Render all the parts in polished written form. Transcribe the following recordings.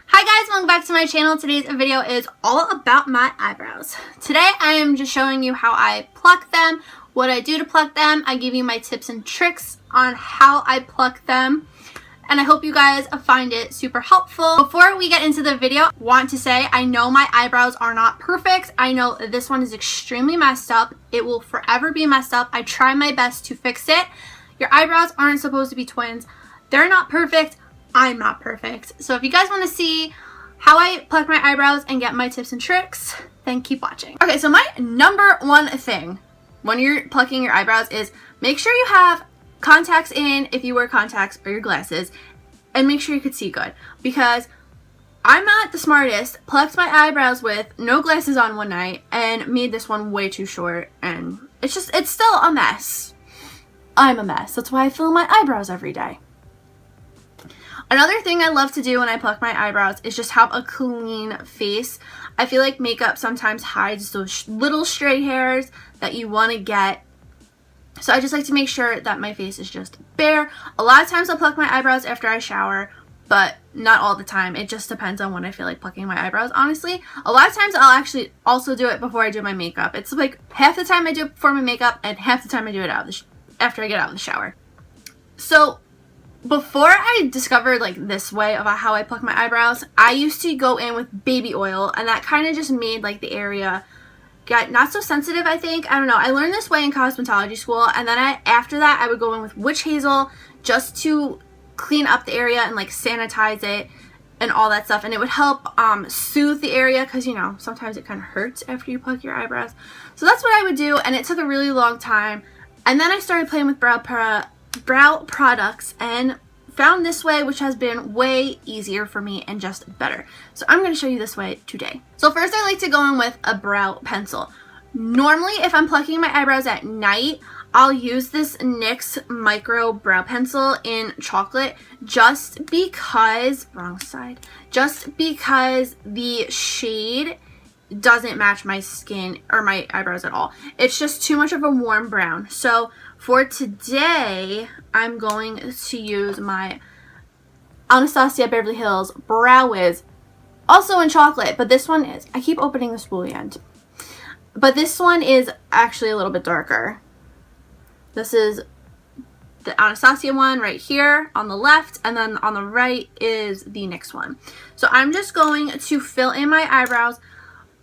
Hi guys, welcome back to my channel. Today's video is all about my eyebrows. Today I am just showing you how I pluck them, what I do to pluck them. I give you my tips and tricks on how I pluck them, and I hope you guys find it super helpful. Before we get into the video, I want to say I know my eyebrows are not perfect. I know this one is extremely messed up. It will forever be messed up. I try my best to fix it. Your eyebrows aren't supposed to be twins. They're not perfect. I'm not perfect. So if you guys want to see how I pluck my eyebrows and get my tips and tricks, then keep watching. Okay, so my number one thing when you're plucking your eyebrows is make sure you have contacts in if you wear contacts or your glasses, and make sure you could see good, because I'm not the smartest. Plucked my eyebrows with no glasses on one night and made this one way too short, and it's still a mess. I'm a mess. That's why I fill my eyebrows every day. Another thing I love to do when I pluck my eyebrows is just have a clean face. I feel like makeup sometimes hides those little stray hairs that you want to get. So I just like to make sure that my face is just bare. A lot of times I'll pluck my eyebrows after I shower, but not all the time. It just depends on when I feel like plucking my eyebrows, honestly. A lot of times I'll actually also do it before I do my makeup. It's like half the time I do it before my makeup and half the time I do it after I get out of the shower. So before I discovered like this way about how I pluck my eyebrows, I used to go in with baby oil, and that kind of just made like the area get not so sensitive, I think. I don't know. I learned this way in cosmetology school, and then after that I would go in with witch hazel just to clean up the area and like sanitize it and all that stuff, and it would help soothe the area, because you know sometimes it kind of hurts after you pluck your eyebrows. So that's what I would do, and it took a really long time. And then I started playing with brow products and found this way, which has been way easier for me and just better. So I'm going to show you this way today. So first I like to go in with a brow pencil. Normally if I'm plucking my eyebrows at night, I'll use this NYX micro brow pencil in chocolate just because, just because the shade doesn't match my skin or my eyebrows at all. It's just too much of a warm brown. So for today, I'm going to use my Anastasia Beverly Hills Brow Wiz, also in chocolate, but this one is, I keep opening the spoolie end, but this one is actually a little bit darker. This is the Anastasia one right here on the left, and then on the right is the NYX one. So I'm just going to fill in my eyebrows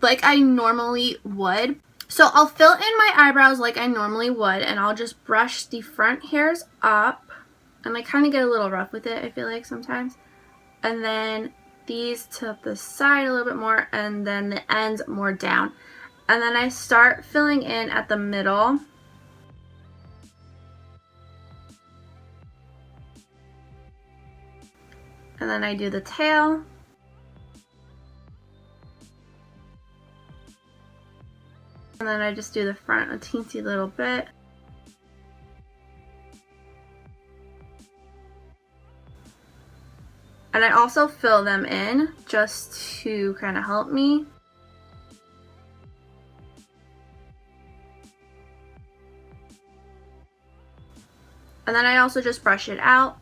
like I normally would. So I'll fill in my eyebrows like I normally would, and I'll just brush the front hairs up, and I kind of get a little rough with it, I feel like sometimes, and then these to the side a little bit more, and then the ends more down, and then I start filling in at the middle. And then I do the tail. And then I just do the front a teensy little bit. And I also fill them in just to kind of help me. And then I also just brush it out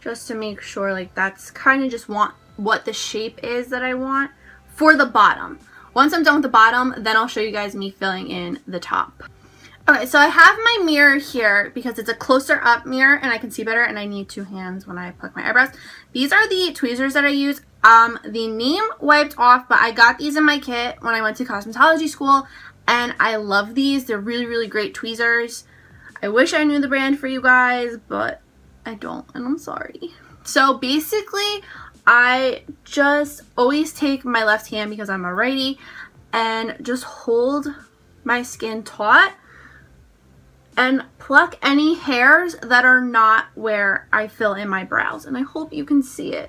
just to make sure like that's kind of just what the shape is that I want for the bottom. Once I'm done with the bottom, then I'll show you guys me filling in the top. Okay, so I have my mirror here because it's a closer up mirror and I can see better, and I need two hands when I pluck my eyebrows. These are the tweezers that I use. The name wiped off, but I got these in my kit when I went to cosmetology school, and I love these. They're really, really great tweezers. I wish I knew the brand for you guys, but I don't, and I'm sorry. So basically, I just always take my left hand, because I'm a righty, and just hold my skin taut and pluck any hairs that are not where I fill in my brows. And I hope you can see it.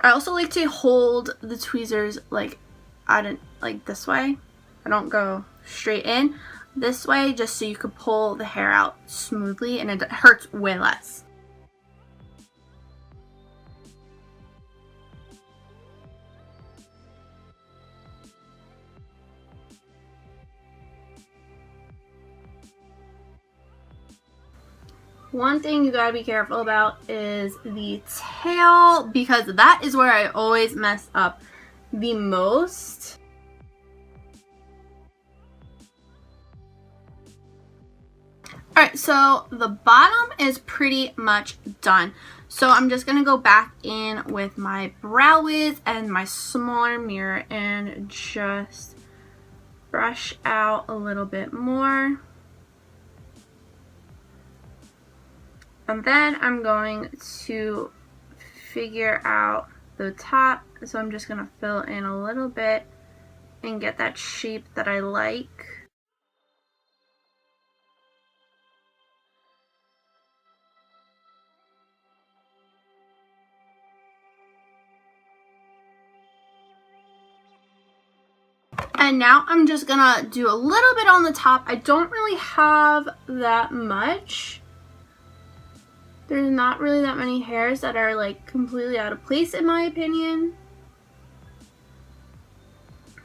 I also like to hold the tweezers like this way. I don't go straight in. This way, just so you could pull the hair out smoothly and it hurts way less. One thing you gotta be careful about is the tail, because that is where I always mess up the most. Alright, so the bottom is pretty much done. So I'm just going to go back in with my Brow Wiz and my smaller mirror and just brush out a little bit more. And then I'm going to figure out the top. So I'm just going to fill in a little bit and get that shape that I like. And now I'm just gonna do a little bit on the top. I don't really have that much. There's not really that many hairs that are like completely out of place in my opinion.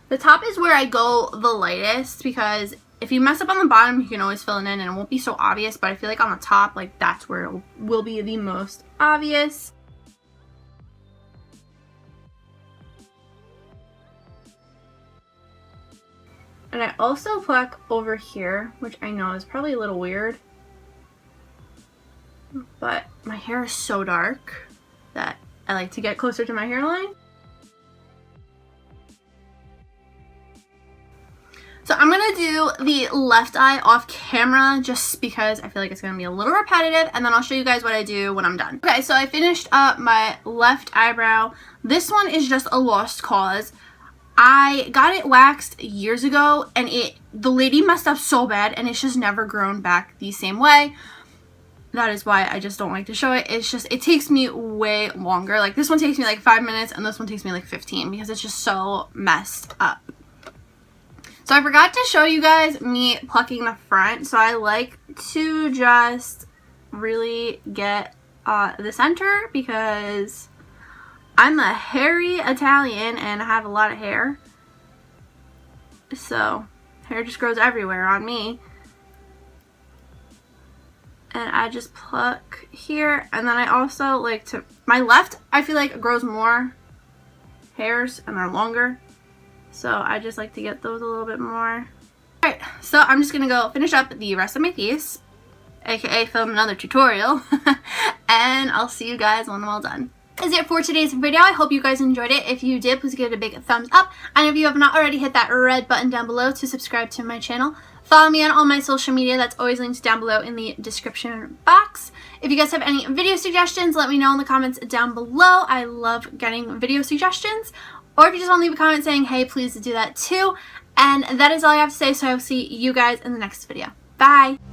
The top is where I go the lightest, because if you mess up on the bottom, you can always fill it in and it won't be so obvious, but I feel like on the top, like that's where it will be the most obvious. And I also pluck over here, which I know is probably a little weird, but my hair is so dark that I like to get closer to my hairline. So I'm going to do the left eye off camera just because I feel like it's going to be a little repetitive, and then I'll show you guys what I do when I'm done. Okay, so I finished up my left eyebrow. This one is just a lost cause. I got it waxed years ago and the lady messed up so bad and it's just never grown back the same way. That is why I just don't like to show it. It's just, it takes me way longer. Like this one takes me like 5 minutes and this one takes me like 15 because it's just so messed up. So I forgot to show you guys me plucking the front. So I like to just really get the center because I'm a hairy Italian and I have a lot of hair. So hair just grows everywhere on me. And I just pluck here, and then I also like to, my left I feel like grows more hairs and are longer. So I just like to get those a little bit more. Alright, so I'm just gonna go finish up the rest of my face, aka film another tutorial, and I'll see you guys when I'm all done. That's it for today's video. I hope you guys enjoyed it. If you did, please give it a big thumbs up. And if you have not already, hit that red button down below to subscribe to my channel. Follow me on all my social media. That's always linked down below in the description box. If you guys have any video suggestions, let me know in the comments down below. I love getting video suggestions. Or if you just want to leave a comment saying, hey, please do that too. And that is all I have to say. So I will see you guys in the next video. Bye!